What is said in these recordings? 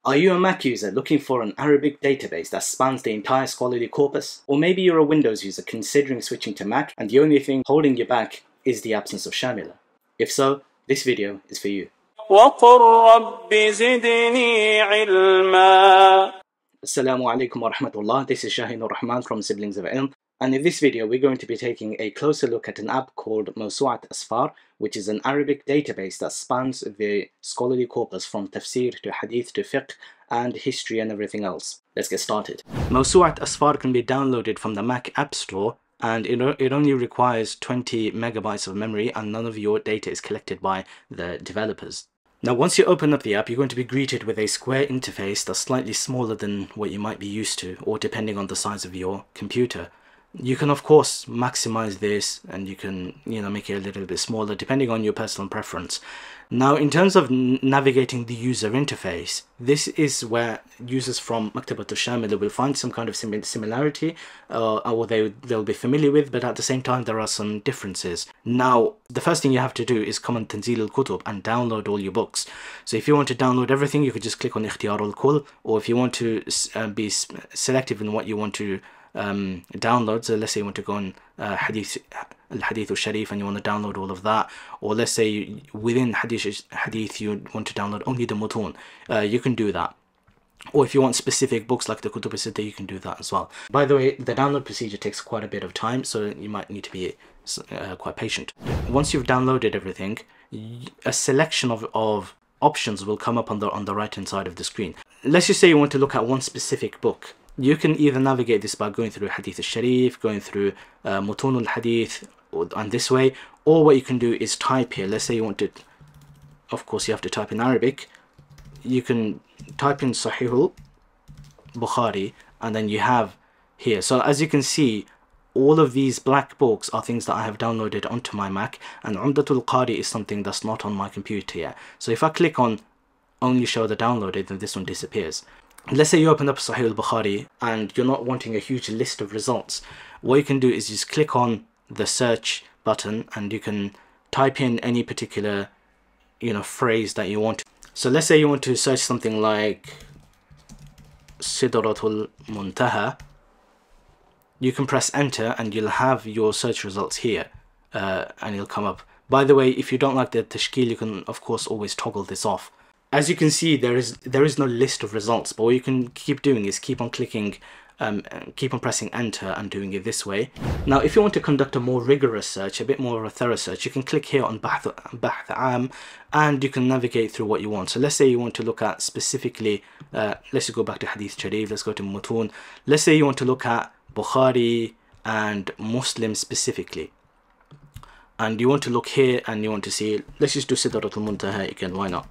Are you a Mac user looking for an Arabic database that spans the entire scholarly corpus? Or maybe you're a Windows user considering switching to Mac and the only thing holding you back is the absence of Shamela? If so, this video is for you. وَقُلْ رَبِّ زِدْنِي عِلْمًا. Assalamu alaikum wa rahmatullah. This is Shahin-ur Rahman from Siblings of Ilm. And in this video, we're going to be taking a closer look at an app called Mawsuʿat Asfar, which is an Arabic database that spans the scholarly corpus from Tafsir to Hadith to Fiqh and history and everything else. Let's get started. Mawsuʿat Asfar can be downloaded from the Mac App Store, and it only requires 20 megabytes of memory, and none of your data is collected by the developers. Now, once you open up the app, you're going to be greeted with a square interface that's slightly smaller than what you might be used to, or depending on the size of your computer. You can of course maximize this, and you can make it a little bit smaller depending on your personal preference. Now, in terms of navigating the user interface, this is where users from MacOS to Shamela will find some kind of similarity, or they'll be familiar with, but at the same time there are some differences. Now, the first thing you have to do is come on Tanzil al-Kutub and download all your books. So if you want to download everything, you could just click on Ikhtiyar al-Kull, or if you want to be selective in what you want to download, so let's say you want to go on Hadith al-Sharif and you want to download all of that, or let's say within Hadith you want to download only the Mutun, you can do that. Or if you want specific books like the Kutub al-Sitta, you can do that as well. By the way, the download procedure takes quite a bit of time, so you might need to be quite patient. Once you've downloaded everything, a selection of options will come up on the right hand side of the screen. Let's just say you want to look at one specific book. You can either navigate this by going through Hadith al-Sharif, going through Mutun al-Hadith, and this way, or what you can do is type here. Let's say you want to, of course you have to type in Arabic. You can type in Sahih al-Bukhari, and then you have here. So as you can see, all of these black books are things that I have downloaded onto my Mac, and Umdatul Qari is something that's not on my computer yet. So if I click on only show the downloaded, then this one disappears. Let's say you open up Sahih al-Bukhari and you're not wanting a huge list of results. What you can do is just click on the search button and you can type in any particular phrase that you want. So let's say you want to search something like Sidratul Muntaha. You can press enter and you'll have your search results here, and it'll come up. By the way, if you don't like the tashkil, you can of course always toggle this off. As you can see, there is no list of results, but what you can keep doing is keep on clicking, keep on pressing enter and doing it this way. Now, if you want to conduct a more rigorous search, a bit more of a thorough search, you can click here on Bahth Am, and you can navigate through what you want. So let's say you want to look at specifically, let's go back to Hadith Sharif, let's go to Mutun. Let's say you want to look at Bukhari and Muslim specifically. And you want to look here and you want to see, let's just do Sidratul Muntaha again, why not?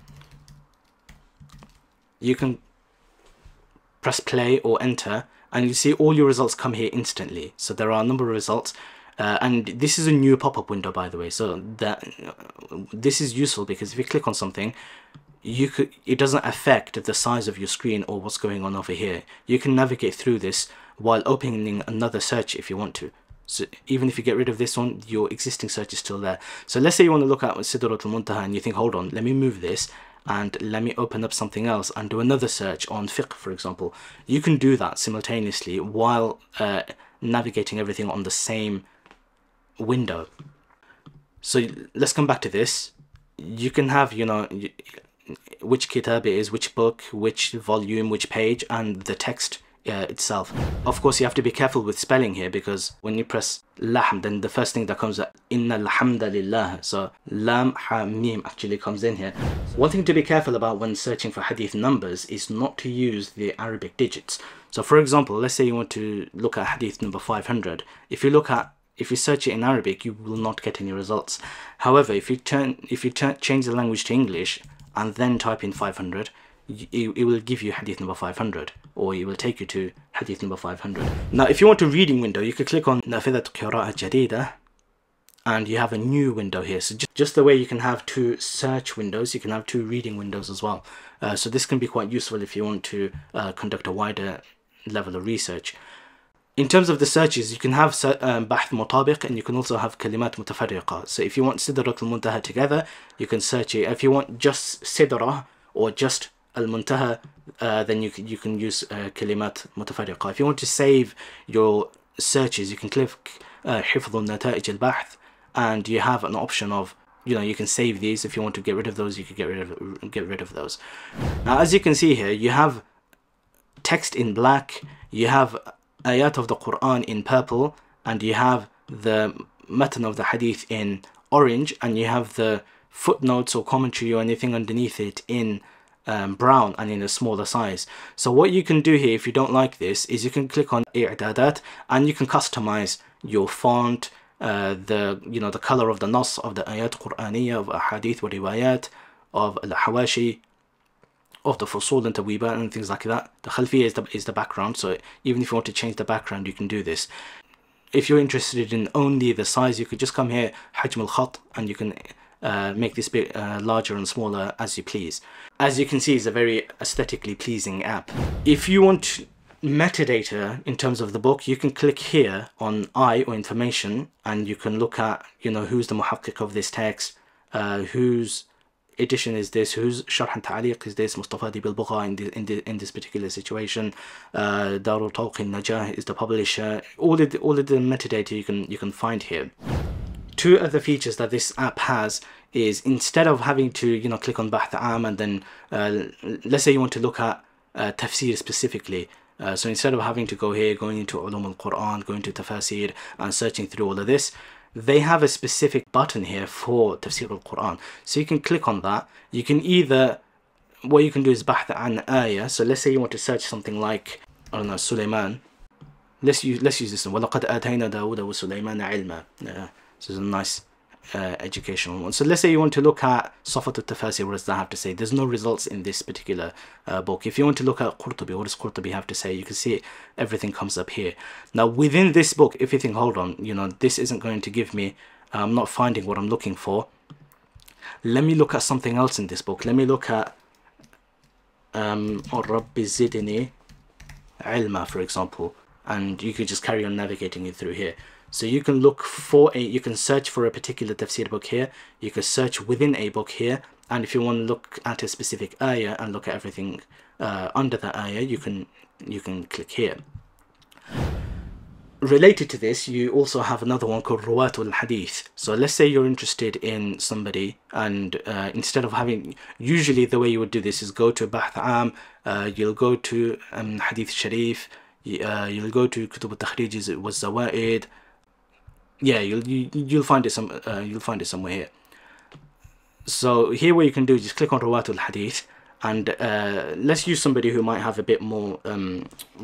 You can press play or enter and you see all your results come here instantly. So there are a number of results, and this is a new pop-up window, by the way, so this is useful because if you click on something, it doesn't affect the size of your screen or what's going on over here. You can navigate through this while opening another search if you want to. So even if you get rid of this one, your existing search is still there. So let's say you want to look at Sidratul Muntaha and you think, hold on, let me move this and let me open up something else and do another search on fiqh, for example. You can do that simultaneously while navigating everything on the same window. So let's come back to this. You can have which kitab it is, which book, which volume, which page, and the text itself. Of course, you have to be careful with spelling here, because when you press lahm, then the first thing that comes up, inna alhamdulillah, so lam ha mim actually comes in here. One thing to be careful about when searching for hadith numbers is not to use the Arabic digits. So for example, let's say you want to look at hadith number 500. If you search it in Arabic, you will not get any results. However, if you change the language to English and then type in 500, it will give you hadith number 500, or it will take you to hadith number 500. Now, if you want a reading window, you could click on Nafidat Qira'ah Jadida, and you have a new window here. So just the way you can have two search windows, you can have two reading windows as well. So this can be quite useful if you want to conduct a wider level of research. In terms of the searches, you can have Bahth Mutabiq, and you can also have Kalimat Mutafarriqa. So if you want Sidratul Muntaha together, you can search it. If you want just Sidra or just al-muntaha, then you can use kalimat mutafarriqa. If you want to save your searches, you can click حفظ النتائج البحث, and you have an option of, you can save these. If you want to get rid of those, you can get rid of those. Now, as you can see here, you have text in black, you have ayat of the Quran in purple, and you have the matan of the hadith in orange, and you have the footnotes or commentary or anything underneath it in brown and in a smaller size. So what you can do here, if you don't like this, is you can click on i'dadat, and you can customize your font, the color of the nas of the ayat Qur'aniyya, of ahadith wa riwayat, of al-hawashi, of the fusul and tawibat and things like that. The khalfiyya is the background, so even if you want to change the background, you can do this. If you're interested in only the size, you could just come here, hajm al-khat, and you can make this bit larger and smaller as you please. As you can see, it's a very aesthetically pleasing app. If you want metadata in terms of the book, you can click here on I, or information, and you can look at, who's the muhaqqiq of this text, whose edition is this, whose sharh and ta'liq is this, Mustafadi bil Bugha in this particular situation, Darul Tawq al-Najah is the publisher. All of the metadata you can find here. Two other features that this app has is, instead of having to click on Bahth Am, and then let's say you want to look at tafsir specifically, so instead of having to go here, going into Ulum al-Quran, going to Tafsir and searching through all of this, they have a specific button here for Tafsir al-Quran. So you can click on that. You can either, what you can do is Bahth an ayah. So let's say you want to search something like, I don't know, Sulaiman. Let's use this one. وَلَقَدْ آتَيْنَا دَاوُدَ وَسُلَيْمَانَ عِلْمًا. This is a nice educational one. So let's say you want to look at Safat al-Tafasir, what does that have to say? There's no results in this particular book. If you want to look at Qurtubi, what does Qurtubi have to say? You can see everything comes up here. Now within this book, if you think, hold on, this isn't going to give me, I'm not finding what I'm looking for, let me look at something else in this book. Let me look at Rabbi Zidni Ilma, for example, and you could just carry on navigating it through here. So you can look for you can search for a particular tafsir book here, you can search within a book here, and if you want to look at a specific ayah and look at everything under that ayah, you can click here. Related to this, you also have another one called Ruwatul Hadith. So let's say you're interested in somebody, and instead of having, usually the way you would do this is go to Bahth Am, you'll go to Hadith Sharif, you'll go to Kutub al-Takhrij wa Zawaid. Yeah, you'll find it somewhere here. So here what you can do is just click on Ruwatul Hadith, and let's use somebody who might have a bit more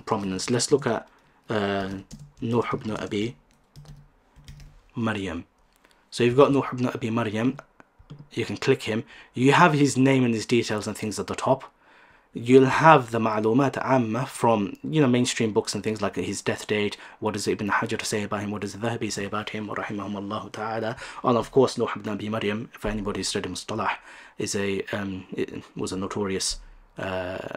prominence. Let's look at Nuh ibn Abi Maryam. So you've got Nuh ibn Abi Maryam, you can click him. You have his name and his details and things at the top. You'll have the ma'lumat amma from mainstream books and things like his death date, what does Ibn Hajar say about him, what does Dhahabi say about him, rahimahumullah ta'ala. And of course Nuh ibn Abi Maryam, if anybody studied Mustalah, was a notorious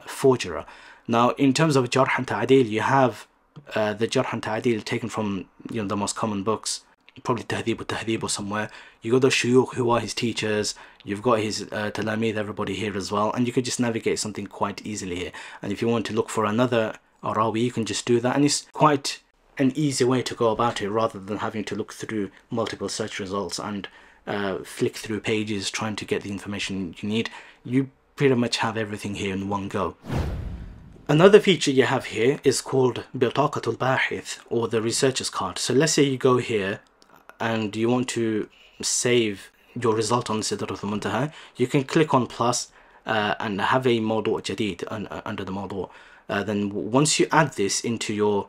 forger. Now in terms of Jarh and Ta'dil, you have the Jarh and Ta'dil taken from the most common books, probably Tahdhib or somewhere. You got the shuyukh, who are his teachers, you've got his talamid, everybody here as well, and you could just navigate something quite easily here. And if you want to look for another Arawi, you can just do that, and it's quite an easy way to go about it, rather than having to look through multiple search results and flick through pages trying to get the information you need. You pretty much have everything here in one go. Another feature you have here is called Bitaqatul Bahith, or the researcher's card. So let's say you go here and you want to save your result on Sidratul Muntaha, you can click on plus and have a Mawdu' Jadid under the Mawdu'. Then once you add this into your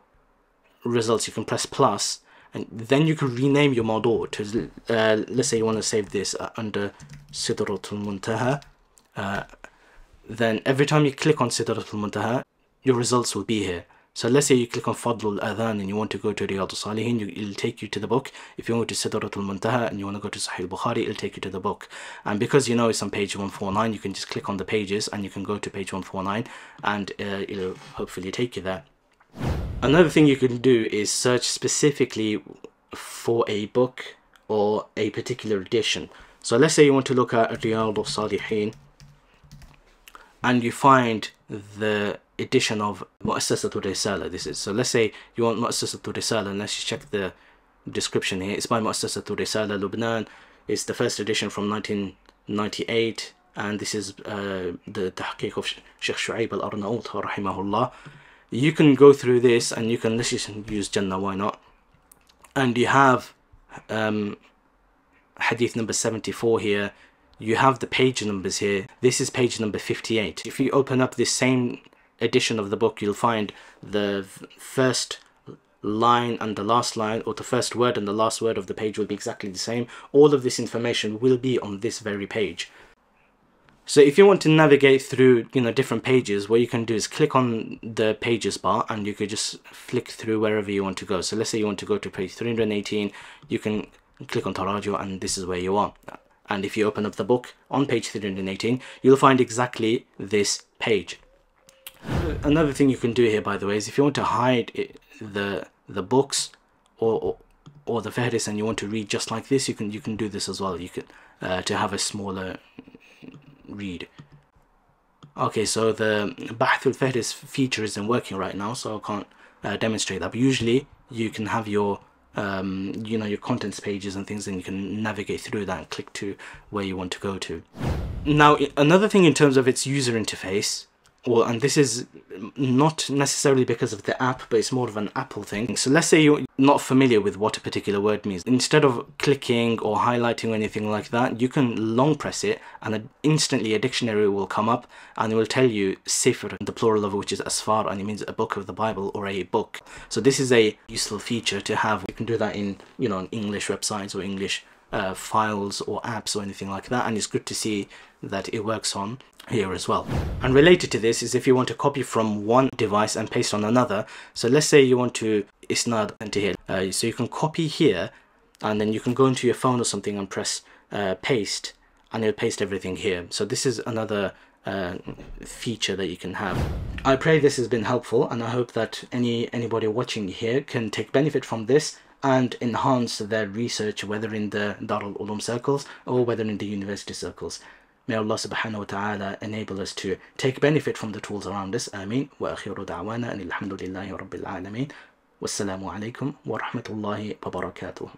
results, you can press plus, and then you can rename your Mawdu' to, let's say you want to save this under Sidratul Muntaha. Then every time you click on Sidratul Muntaha, your results will be here. So let's say you click on Fadlul Adhan and you want to go to Riyadh al-Salihin, it'll take you to the book. If you want to Sidratul Muntaha and you want to go to Sahih Bukhari, it'll take you to the book. And because it's on page 149, you can just click on the pages and you can go to page 149, and it'll hopefully take you there. Another thing you can do is search specifically for a book or a particular edition. So let's say you want to look at Riyadh al-Salihin and you find the edition of Mawsuʿat Risala. This is, so let's say you want Mawsuʿat Risala, and let's just check the description here. It's by Mawsuʿat Risala, Lebanon. It's the first edition from 1998, and this is the tahqiq of Shaykh Shu'aib al-Arnaout rahimahullah. You can go through this, and you can, let's just use Jannah, why not? And you have Hadith number 74 here. You have the page numbers here. This is page number 58. If you open up this same edition of the book, you'll find the first line and the last line, or the first word and the last word of the page will be exactly the same. All of this information will be on this very page. So if you want to navigate through, you know, different pages, what you can do is click on the pages bar, and you could just flick through wherever you want to go. So let's say you want to go to page 318, you can click on Tarajo, and this is where you are. And if you open up the book on page 318, you'll find exactly this page. Another thing you can do here, by the way, is if you want to hide the books or the Fihris, and you want to read just like this, you can do this as well. You could to have a smaller read. Okay, so the Bahthul Fihris feature isn't working right now, so I can't demonstrate that. But usually you can have your you know, your contents pages and things, and you can navigate through that and click to where you want to go to. Now, another thing in terms of its user interface, well, and this is not necessarily because of the app, but it's more of an Apple thing. So let's say you're not familiar with what a particular word means. Instead of clicking or highlighting or anything like that, you can long press it, and instantly a dictionary will come up, and it will tell you Sifr, the plural of which is Asfar, and it means a book of the Bible or a book. So this is a useful feature to have. You can do that in, you know, English websites or English files or apps or anything like that, and it's good to see that it works on here as well. And related to this is if you want to copy from one device and paste on another. So let's say you want to isnad into here, so you can copy here, and then you can go into your phone or something and press paste, and it'll paste everything here. So this is another feature that you can have. I pray this has been helpful, and I hope that anybody watching here can take benefit from this and enhance their research, whether in the Darul Ulum circles or whether in the university circles. May Allah subhanahu wa ta'ala enable us to take benefit from the tools around us. Ameen. Wa akhiru da'wana and alhamdulillahi rabbil alameen. Wassalamu alaikum wa rahmatullahi wa barakatuh.